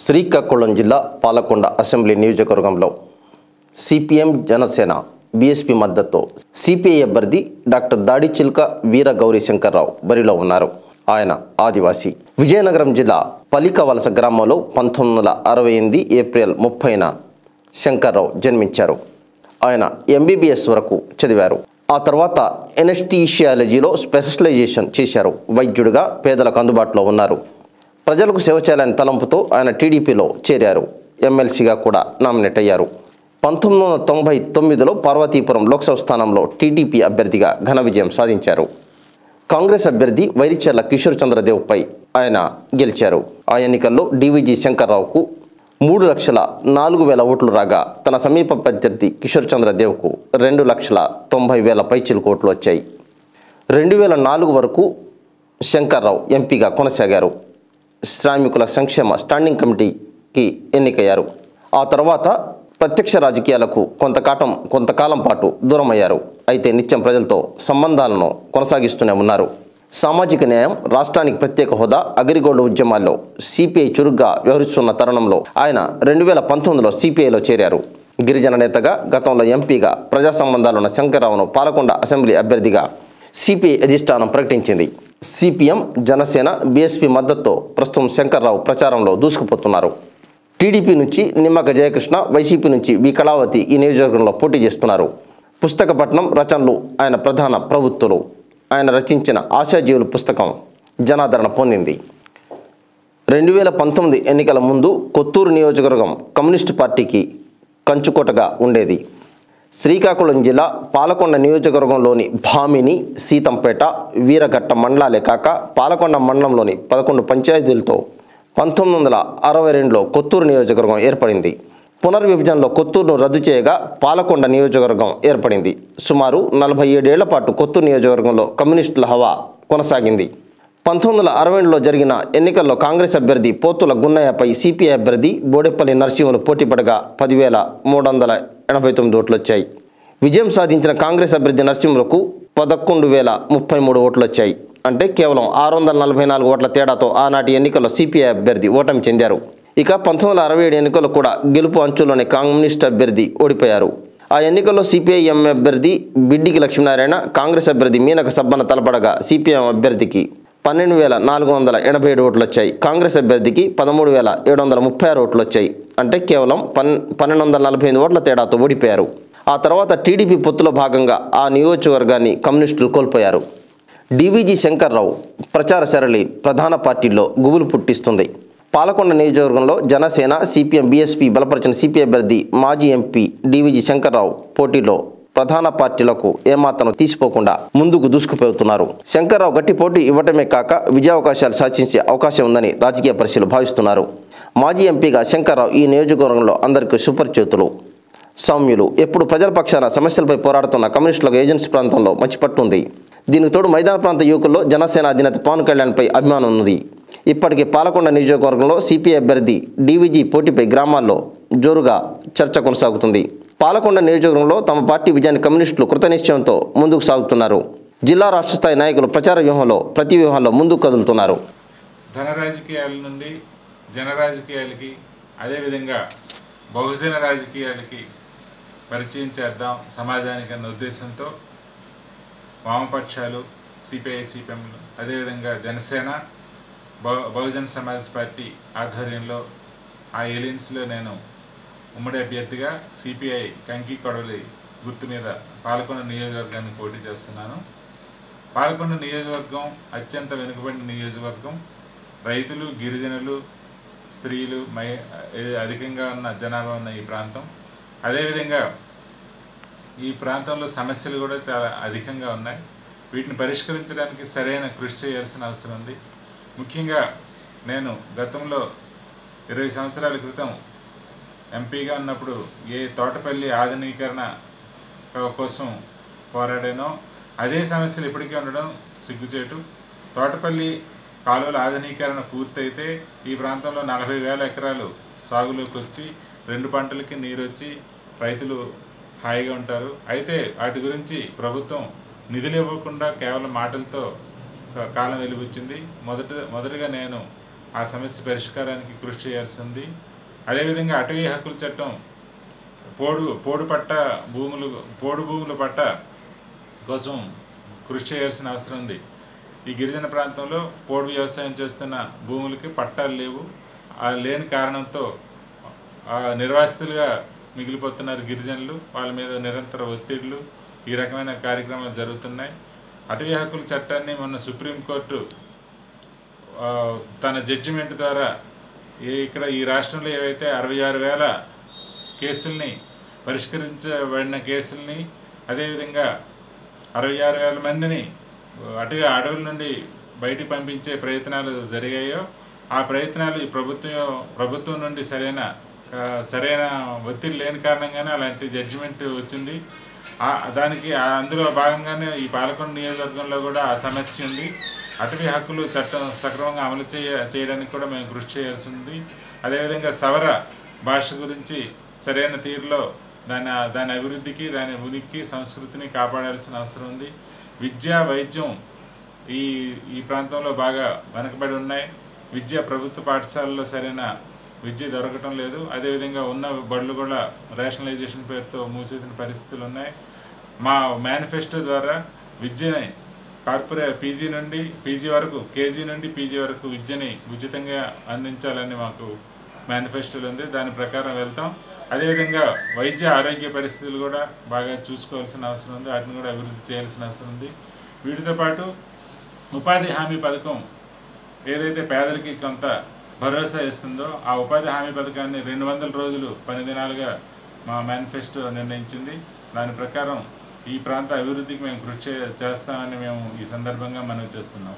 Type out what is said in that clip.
శ్రీకాకుళం జిల్లా పాలకొండ అసెంబ్లీ నియోజకవర్గంలో CPM Janasena BSP మద్దతుతో సిపిఐ అభ్యర్థి డాక్టర్ దాడిచిల్క వీర గౌరీ శంకర్రావు బరిలో ఉన్నారు. ఆయన ఆదివాసీ. విజయనగరం జిల్లా పలికవలస గ్రామంలో 1968 ఏప్రిల్ 30న శంకర్రావు జన్మించారు. ఆయన ఎంబీబీఎస్ వరకు చదివారు. ఆ తర్వాత ఎనెస్థీషియాలజీలో స్పెషలైజేషన్ చేశారు. వైద్యుడిగా పేదలకు అందుబాటులో ఉన్నారు. ప్రజలకు సేవ చేయాలని తలంపుతో ఆయన టీడీపీలో చేరారు. ఎమ్మెల్సీగా కూడా నామినేట్ అయ్యారు. 1999లో పార్వతీపురం లోక్సభ స్థానంలో టీడీపీ అభ్యర్థిగా ఘన విజయం సాధించారు. కాంగ్రెస్ అభ్యర్థి వైరిచర్ల కిషోర్ చంద్రదేవ్పై ఆయన గెలిచారు. ఆ ఎన్నికల్లో డీవీజీ శంకర్రావుకు 3,04,000 ఓట్లు రాగా తన సమీప ప్రత్యర్థి కిషోర్ చంద్రదేవ్కు 2,90,000 పైచిలుకు ఓట్లు వచ్చాయి. 2004 వరకు శంకర్రావు ఎంపీగా కొనసాగారు. శ్రామికుల సంక్షేమ స్టాండింగ్ కమిటీకి ఎన్నికయ్యారు. ఆ తర్వాత ప్రత్యక్ష రాజకీయాలకు కొంతకాలం పాటు దూరమయ్యారు. అయితే నిత్యం ప్రజలతో సంబంధాలను కొనసాగిస్తూనే ఉన్నారు. సామాజిక న్యాయం, రాష్ట్రానికి ప్రత్యేక హోదా, అగ్రిగోల్డ్ ఉద్యమాల్లో సిపిఐ చురుగ్గా వ్యవహరిస్తున్న తరుణంలో ఆయన 2019లో సిపిఐలో చేరారు. గిరిజన నేతగా, గతంలో ఎంపీగా ప్రజా సంబంధాలున్న శంకర్రావును పాలకొండ అసెంబ్లీ అభ్యర్థిగా సిపిఐ అధిష్టానం ప్రకటించింది. సిపిఎం, జనసేన, బీఎస్పీ మద్దతుతో ప్రస్తుతం శంకర్రావు ప్రచారంలో దూసుకుపోతున్నారు. టీడీపీ నుంచి నిమ్మక జయకృష్ణ, వైసీపీ నుంచి వి కళావతి ఈ నియోజకవర్గంలో పోటీ చేస్తున్నారు. పుస్తకపట్నం రచనలు ఆయన ప్రధాన ప్రవృత్తులు. ఆయన రచించిన ఆశాజీవులు పుస్తకం జనాదరణ పొందింది. 2019 ఎన్నికల ముందు కొత్తూరు నియోజకవర్గం కమ్యూనిస్టు పార్టీకి కంచుకోటగా ఉండేది. శ్రీకాకుళం జిల్లా పాలకొండ నియోజకవర్గంలోని భామిని, సీతంపేట, వీరఘట్ట మండలాలే కాక పాలకొండ మండలంలోని 11 పంచాయతీలతో 1962లో కొత్తూరు నియోజకవర్గం ఏర్పడింది. పునర్విభజనలో కొత్తూరును రద్దు చేయగా పాలకొండ నియోజకవర్గం ఏర్పడింది. సుమారు 47 ఏళ్ల పాటు కొత్తూరు నియోజకవర్గంలో కమ్యూనిస్టుల హవా కొనసాగింది. 1962లో జరిగిన ఎన్నికల్లో కాంగ్రెస్ అభ్యర్థి పోతుల గున్నయ్యపై సిపిఐ అభ్యర్థి బోడెపల్లి నరసింహులు పోటీపడగా 10,389 ఓట్లు వచ్చాయి. విజయం సాధించిన కాంగ్రెస్ అభ్యర్థి నరసింహులకు 11,033 ఓట్లు వచ్చాయి. అంటే కేవలం 644 ఓట్ల తేడాతో ఆనాటి ఎన్నికల్లో సిపిఐ అభ్యర్థి ఓటమి చెందారు. ఇక 1967 ఎన్నికల్లో కూడా గెలుపు అంచుల్లోనే కమ్యూనిస్ట్ అభ్యర్థి ఓడిపోయారు. ఆ ఎన్నికల్లో సిపిఐఎం అభ్యర్థి బిడ్డికి లక్ష్మీనారాయణ, కాంగ్రెస్ అభ్యర్థి మీనక సబ్బన తలపడగా సిపిఎం అభ్యర్థికి 12,487 ఓట్లు వచ్చాయి. కాంగ్రెస్ అభ్యర్థికి 13,736 ఓట్లు వచ్చాయి. అంటే కేవలం 1,245 ఓట్ల తేడాతో ఓడిపోయారు. ఆ తర్వాత టీడీపీ పొత్తులో భాగంగా ఆ నియోజకవర్గాన్ని కమ్యూనిస్టులు కోల్పోయారు. డీవీజీ శంకర్రావు ప్రచార సరళి ప్రధాన పార్టీల్లో గుబులు పుట్టిస్తుంది. పాలకొండ నియోజకవర్గంలో జనసేన, సిపిఎం, బీఎస్పీ బలపరిచిన సిపిఐ అభ్యర్థి మాజీ ఎంపీ డీవీజీ శంకర్రావు పోటీలో ప్రధాన పార్టీలకు ఏమాత్రం తీసిపోకుండా ముందుకు దూసుకుపోతున్నారు. శంకర్రావు గట్టి పోటీ ఇవ్వటమే కాక విజయావకాశాలు సాధించే అవకాశం ఉందని రాజకీయ పరిశీలకులు భావిస్తున్నారు. మాజీ ఎంపీగా శంకర్రావు ఈ నియోజకవర్గంలో అందరికీ సుపరిచితులు, సౌమ్యులు. ఎప్పుడు ప్రజల పక్షాన సమస్యలపై పోరాడుతున్న కమ్యూనిస్టులకు ఏజెన్సీ ప్రాంతంలో మంచి పట్టుంది. దీనికి తోడు మైదాన ప్రాంత యువకుల్లో జనసేన అధినేత పవన్ కళ్యాణ్పై అభిమానం ఉంది. ఇప్పటికే పాలకొండ నియోజకవర్గంలో సిపిఐ అభ్యర్థి డీవీజీ పోటీపై గ్రామాల్లో జోరుగా చర్చ కొనసాగుతుంది. పాలకొండ నియోజకవర్గంలో తమ పార్టీ విజయాన్ని కమ్యూనిస్టులు కృతనిశ్చయంతో ముందుకు సాగుతున్నారు. జిల్లా రాష్ట్ర స్థాయి నాయకులు ప్రచార ప్రతి వ్యూహంలో ముందుకు కదులుతున్నారు. ధన రాజకీయాల నుండి జన రాజకీయాలకి, అదేవిధంగా బహుజన రాజకీయాలకి పరిచయం చేద్దాం సమాజానికి అన్న ఉద్దేశంతో వామపక్షాలు, సిపిఐ, సిపిఎంలు, అదేవిధంగా జనసేన, బహుజన సమాజ్ పార్టీ ఆధ్వర్యంలో ఆ ఎలియన్స్లో నేను ఉమ్మడి అభ్యర్థిగా సిపిఐ కంకి కొడవలి గుర్తు మీద పాలకొండ నియోజకవర్గాన్ని పోటీ చేస్తున్నాను. పాలకొండ నియోజకవర్గం అత్యంత వెనుకబడిన నియోజకవర్గం. రైతులు, గిరిజనులు, స్త్రీలు అధికంగా ఉన్న జనాభా ఉన్న ఈ ప్రాంతం. అదేవిధంగా ఈ ప్రాంతంలో సమస్యలు కూడా చాలా అధికంగా ఉన్నాయి. వీటిని పరిష్కరించడానికి సరైన కృషి చేయాల్సిన అవసరం ఉంది. ముఖ్యంగా నేను గతంలో 20 సంవత్సరాల క్రితం ఎంపీగా ఉన్నప్పుడు ఏ తోటపల్లి ఆధునీకరణ కోసం పోరాడానో అదే సమస్యలు ఇప్పటికీ ఉండడం సిగ్గుచేటు. తోటపల్లి కాలువల ఆధునీకరణ పూర్తయితే ఈ ప్రాంతంలో 40,000 ఎకరాలు సాగులోకి వచ్చి 2 పంటలకి నీరు వచ్చి రైతులు హాయిగా ఉంటారు. అయితే వాటి గురించి ప్రభుత్వం నిధులు ఇవ్వకుండా కేవలం మాటలతో కాలం వెలిబుచ్చింది. మొదటగా నేను ఆ సమస్య పరిష్కారానికి కృషి చేయాల్సి ఉంది. అదేవిధంగా అటవీ హక్కుల చట్టం పోడు భూముల పట్ట కోసం కృషి చేయాల్సిన అవసరం ఉంది. ఈ గిరిజన ప్రాంతంలో పోడు వ్యవసాయం చేస్తున్న భూములకి పట్టాలు లేవు. లేని కారణంతో నిర్వాసితులుగా మిగిలిపోతున్నారు గిరిజనులు. వాళ్ళ మీద నిరంతర ఒత్తిళ్లు, ఈ రకమైన కార్యక్రమాలు జరుగుతున్నాయి. అటవీ హక్కుల చట్టాన్ని మొన్న సుప్రీంకోర్టు తన జడ్జిమెంట్ ద్వారా ఇక్కడ ఈ రాష్ట్రంలో ఏవైతే 66,000 కేసుల్ని పరిష్కరించబడిన కేసుల్ని, అదేవిధంగా 66,000 మందిని అడవుల నుండి బయటికి పంపించే ప్రయత్నాలు జరిగాయో ఆ ప్రయత్నాలు ఈ ప్రభుత్వం నుండి సరైన ఒత్తిడి లేని కారణంగానే అలాంటి జడ్జిమెంట్ వచ్చింది. దానికి అందులో భాగంగానే ఈ పాలకొండ నియోజకవర్గంలో కూడా ఆ సమస్య ఉంది. అటవీ హక్కులు చట్టం సక్రమంగా అమలు చేయడానికి కూడా మేము కృషి చేయాల్సి ఉంది. అదేవిధంగా సవర భాష గురించి సరైన తీరులో దాని అభివృద్ధికి, దాని ఉనికి, సంస్కృతిని కాపాడాల్సిన అవసరం ఉంది. విద్య, వైద్యం ఈ ప్రాంతంలో బాగా వెనకబడి ఉన్నాయి. ప్రభుత్వ పాఠశాలలో సరైన విద్య దొరకటం లేదు. అదేవిధంగా ఉన్న బడులు కూడా రేషనలైజేషన్ పేరుతో మూసేసిన పరిస్థితులు ఉన్నాయి. మా మేనిఫెస్టో ద్వారా విద్యని పీజీ నుండి పీజీ వరకు, కేజీ నుండి పీజీ వరకు విద్యని ఉచితంగా అందించాలని మాకు మేనిఫెస్టోలు ఉంది. దాని ప్రకారం వెళ్తాం. అదేవిధంగా వైద్య ఆరోగ్య పరిస్థితులు కూడా బాగా చూసుకోవాల్సిన అవసరం ఉంది. వాటిని కూడా అభివృద్ధి చేయాల్సిన అవసరం ఉంది. వీటితో పాటు ఉపాధి హామీ పథకం ఏదైతే పేదలకి కొంత భరోసా ఇస్తుందో ఆ ఉపాధి హామీ పథకాన్ని 200 రోజులు పని దినాలుగా మా మేనిఫెస్టో నిర్ణయించింది. దాని ప్రకారం ఈ ప్రాంత అభివృద్ధికి మేము కృషి చేస్తామని మేము ఈ సందర్భంగా మనవి చేస్తున్నాం.